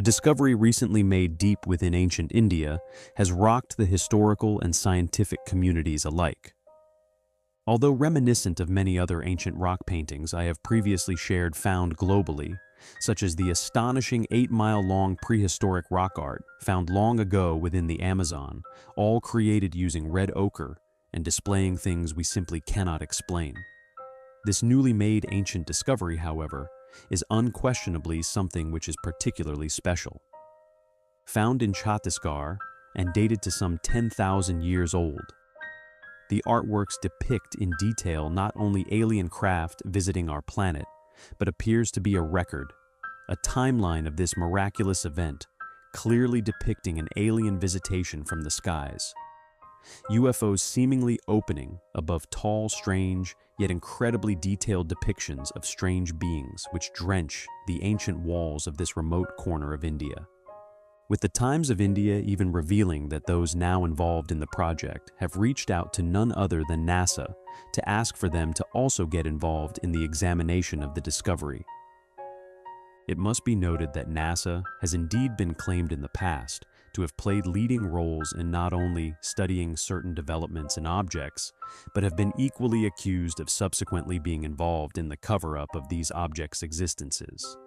A discovery recently made deep within ancient India has rocked the historical and scientific communities alike. Although reminiscent of many other ancient rock paintings I have previously shared found globally, such as the astonishing 8-mile-long prehistoric rock art found long ago within the Amazon, all created using red ochre and displaying things we simply cannot explain. This newly made ancient discovery, however, is unquestionably something which is particularly special. Found in Chhattisgarh and dated to some 10,000 years old, the artworks depict in detail not only alien craft visiting our planet, but appears to be a record, a timeline of this miraculous event, clearly depicting an alien visitation from the skies. UFOs seemingly opening above tall, strange, yet incredibly detailed depictions of strange beings which drench the ancient walls of this remote corner of India. With the Times of India even revealing that those now involved in the project have reached out to none other than NASA to ask for them to also get involved in the examination of the discovery. It must be noted that NASA has indeed been claimed in the past to have played leading roles in not only studying certain developments and objects, but have been equally accused of subsequently being involved in the cover-up of these objects' existences.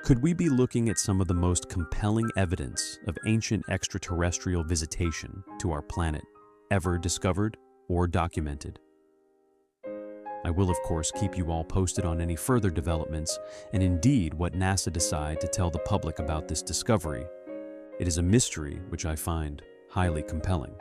Could we be looking at some of the most compelling evidence of ancient extraterrestrial visitation to our planet ever discovered or documented? I will, of course, keep you all posted on any further developments and indeed what NASA decide to tell the public about this discovery. It is a mystery which I find highly compelling.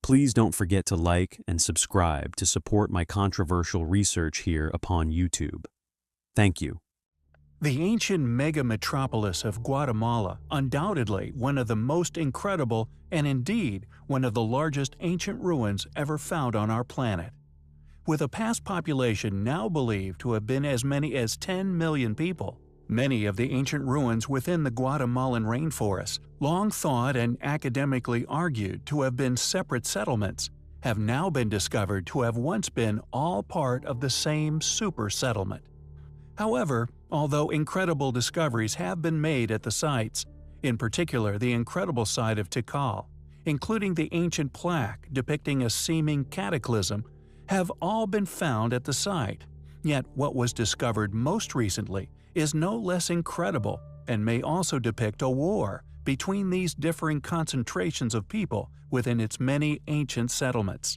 Please don't forget to like and subscribe to support my controversial research here upon YouTube. Thank you. The ancient mega-metropolis of Guatemala, undoubtedly one of the most incredible and indeed one of the largest ancient ruins ever found on our planet. With a past population now believed to have been as many as 10 million people, many of the ancient ruins within the Guatemalan rainforest, long thought and academically argued to have been separate settlements, have now been discovered to have once been all part of the same super settlement. However, although incredible discoveries have been made at the sites, in particular the incredible site of Tikal, including the ancient plaque depicting a seeming cataclysm, have all been found at the site, yet what was discovered most recently is no less incredible and may also depict a war between these differing concentrations of people within its many ancient settlements.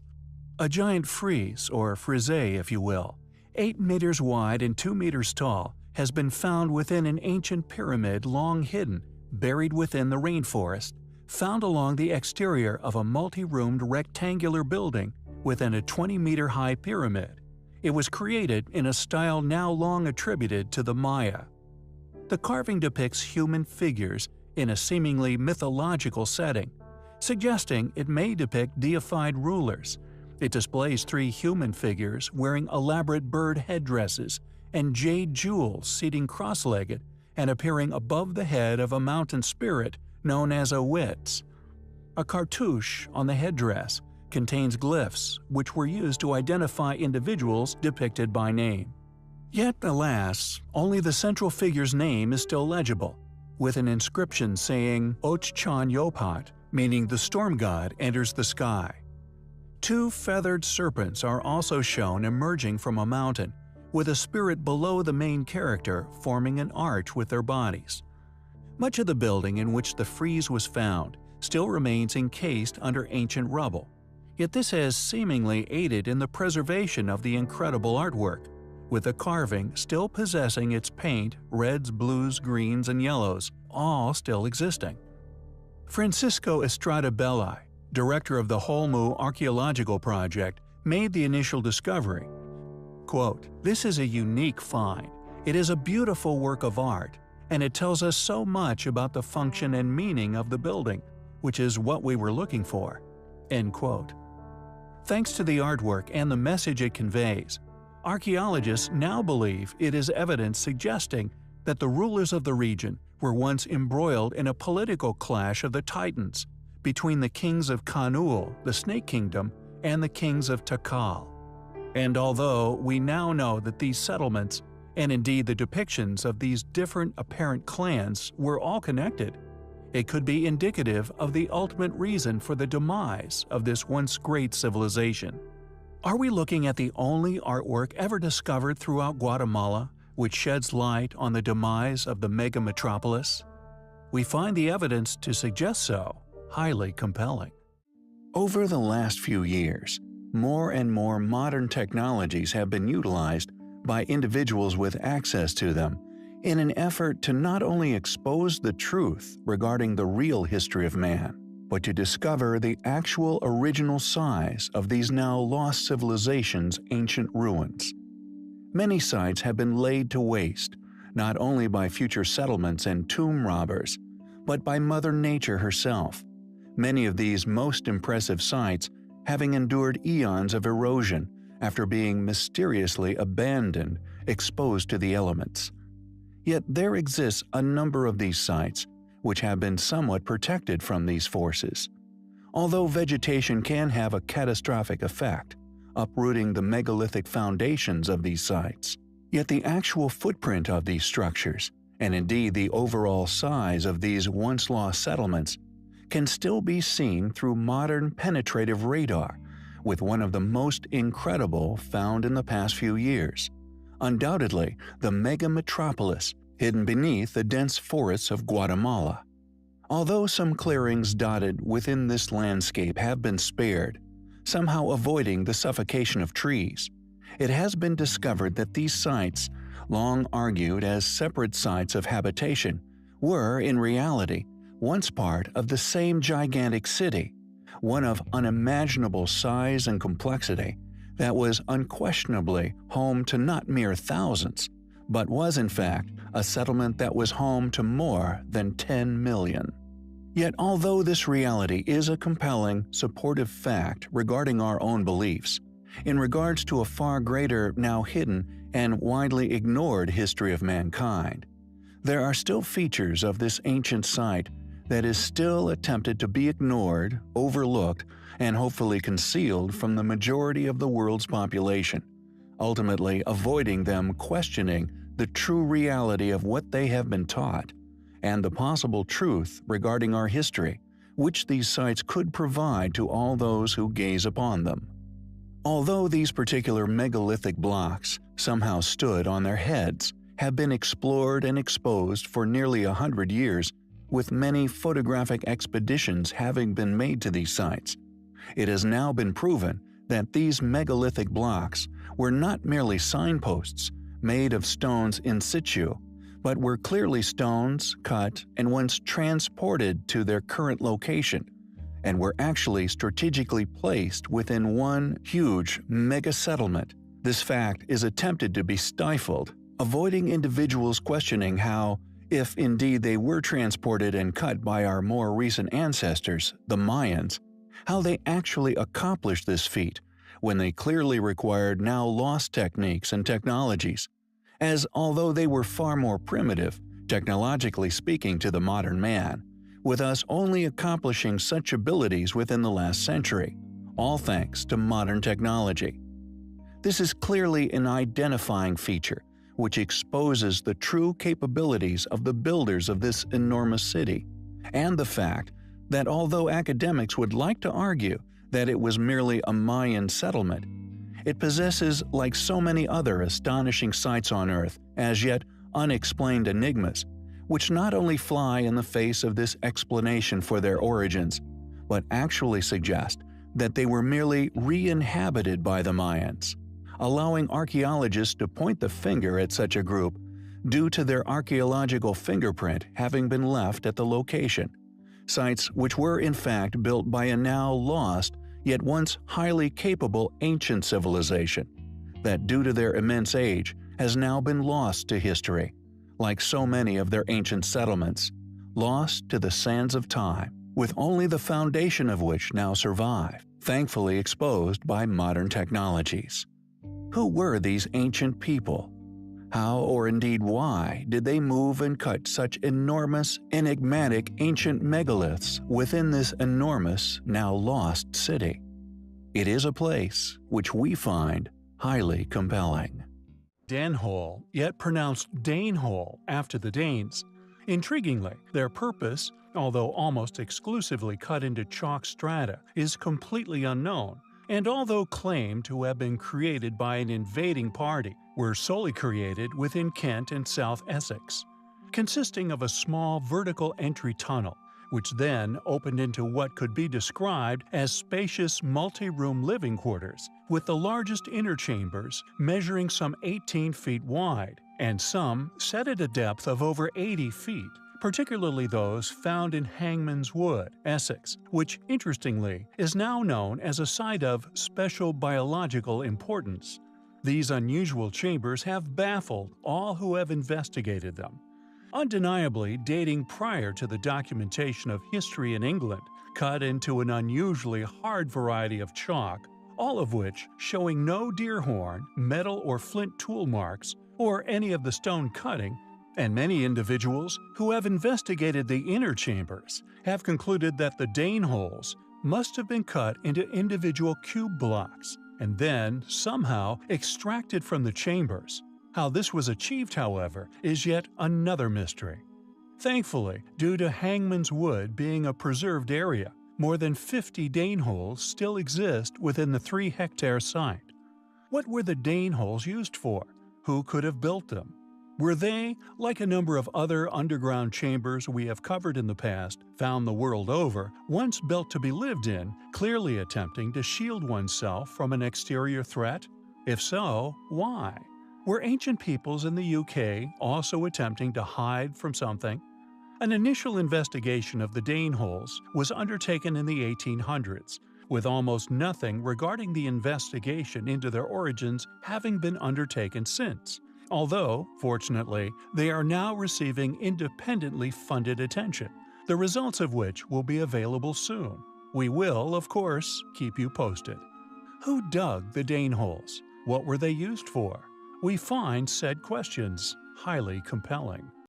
A giant frieze, or frise if you will, 8 meters wide and 2 meters tall, has been found within an ancient pyramid long hidden, buried within the rainforest, found along the exterior of a multi-roomed rectangular building within a 20-meter-high pyramid. It was created in a style now long attributed to the Maya. The carving depicts human figures in a seemingly mythological setting, suggesting it may depict deified rulers. It displays 3 human figures wearing elaborate bird headdresses and jade jewels seating cross-legged and appearing above the head of a mountain spirit known as a witz. A cartouche on the headdress contains glyphs which were used to identify individuals depicted by name. Yet, alas, only the central figure's name is still legible, with an inscription saying Ochchan Yopat, meaning the storm god enters the sky. 2 feathered serpents are also shown emerging from a mountain, with a spirit below the main character forming an arch with their bodies. Much of the building in which the frieze was found still remains encased under ancient rubble, yet this has seemingly aided in the preservation of the incredible artwork, with the carving still possessing its paint, reds, blues, greens, and yellows, all still existing. Francisco Estrada Belli, director of the Holmu Archaeological Project, made the initial discovery. Quote, "This is a unique find. It is a beautiful work of art, and it tells us so much about the function and meaning of the building, which is what we were looking for." End quote. Thanks to the artwork and the message it conveys, archaeologists now believe it is evidence suggesting that the rulers of the region were once embroiled in a political clash of the Titans between the kings of Kanul, the Snake Kingdom, and the kings of Takal. And although we now know that these settlements, and indeed the depictions of these different apparent clans, were all connected, it could be indicative of the ultimate reason for the demise of this once great civilization. Are we looking at the only artwork ever discovered throughout Guatemala which sheds light on the demise of the mega metropolis? We find the evidence to suggest so highly compelling. Over the last few years, more and more modern technologies have been utilized by individuals with access to them in an effort to not only expose the truth regarding the real history of man, but to discover the actual original size of these now lost civilizations' ancient ruins. Many sites have been laid to waste, not only by future settlements and tomb robbers, but by Mother Nature herself. Many of these most impressive sites having endured eons of erosion after being mysteriously abandoned, exposed to the elements. Yet there exists a number of these sites which have been somewhat protected from these forces. Although vegetation can have a catastrophic effect, uprooting the megalithic foundations of these sites, yet the actual footprint of these structures, and indeed the overall size of these once lost settlements, can still be seen through modern penetrative radar, with one of the most incredible found in the past few years. Undoubtedly, the mega metropolis hidden beneath the dense forests of Guatemala. Although some clearings dotted within this landscape have been spared, somehow avoiding the suffocation of trees, it has been discovered that these sites, long argued as separate sites of habitation, were, in reality, once part of the same gigantic city, one of unimaginable size and complexity, that was unquestionably home to not mere thousands, but was in fact a settlement that was home to more than 10 million. Yet although this reality is a compelling, supportive fact regarding our own beliefs, in regards to a far greater, now hidden, and widely ignored history of mankind, there are still features of this ancient site that is still attempted to be ignored, overlooked, and hopefully concealed from the majority of the world's population, ultimately avoiding them questioning the true reality of what they have been taught, and the possible truth regarding our history, which these sites could provide to all those who gaze upon them. Although these particular megalithic blocks somehow stood on their heads, have been explored and exposed for nearly 100 years, with many photographic expeditions having been made to these sites, it has now been proven that these megalithic blocks were not merely signposts made of stones in situ, but were clearly stones cut and once transported to their current location, and were actually strategically placed within one huge mega-settlement. This fact is attempted to be stifled, avoiding individuals questioning how, if indeed they were transported and cut by our more recent ancestors, the Mayans, how they actually accomplished this feat when they clearly required now lost techniques and technologies, as although they were far more primitive, technologically speaking, to the modern man, with us only accomplishing such abilities within the last century, all thanks to modern technology. This is clearly an identifying feature which exposes the true capabilities of the builders of this enormous city, and the fact that although academics would like to argue that it was merely a Mayan settlement, It possesses, like so many other astonishing sights on Earth, as yet unexplained enigmas, which not only fly in the face of this explanation for their origins, but actually suggest that they were merely re-inhabited by the Mayans, allowing archaeologists to point the finger at such a group due to their archaeological fingerprint having been left at the location. Sites which were in fact built by a now lost, yet once highly capable ancient civilization, that due to their immense age has now been lost to history, like so many of their ancient settlements, lost to the sands of time, with only the foundation of which now survive, thankfully exposed by modern technologies. Who were these ancient people? How, or indeed why, did they move and cut such enormous, enigmatic ancient megaliths within this enormous, now lost city? It is a place which we find highly compelling. Danehole, yet pronounced Danehole after the Danes. Intriguingly, their purpose, although almost exclusively cut into chalk strata, is completely unknown, and although claimed to have been created by an invading party, were solely created within Kent and South Essex, consisting of a small vertical entry tunnel, which then opened into what could be described as spacious multi-room living quarters, with the largest inner chambers measuring some 18 feet wide, and some set at a depth of over 80 feet, particularly those found in Hangman's Wood, Essex, which, interestingly, is now known as a site of special biological importance. These unusual chambers have baffled all who have investigated them. Undeniably dating prior to the documentation of history in England, cut into an unusually hard variety of chalk, all of which showing no deer horn, metal or flint tool marks, or any of the stone cutting, and many individuals who have investigated the inner chambers have concluded that the Daneholes must have been cut into individual cube blocks and then somehow extracted from the chambers. How this was achieved, however, is yet another mystery. Thankfully, due to Hangman's Wood being a preserved area, more than 50 Daneholes still exist within the 3-hectare site. What were the Daneholes used for? Who could have built them? Were they, like a number of other underground chambers we have covered in the past, found the world over, once built to be lived in, clearly attempting to shield oneself from an exterior threat? If so, why? Were ancient peoples in the UK also attempting to hide from something? An initial investigation of the Daneholes was undertaken in the 1800s, with almost nothing regarding the investigation into their origins having been undertaken since. Although, fortunately, they are now receiving independently funded attention, the results of which will be available soon. We will, of course, keep you posted. Who dug the Daneholes? What were they used for? We find said questions highly compelling.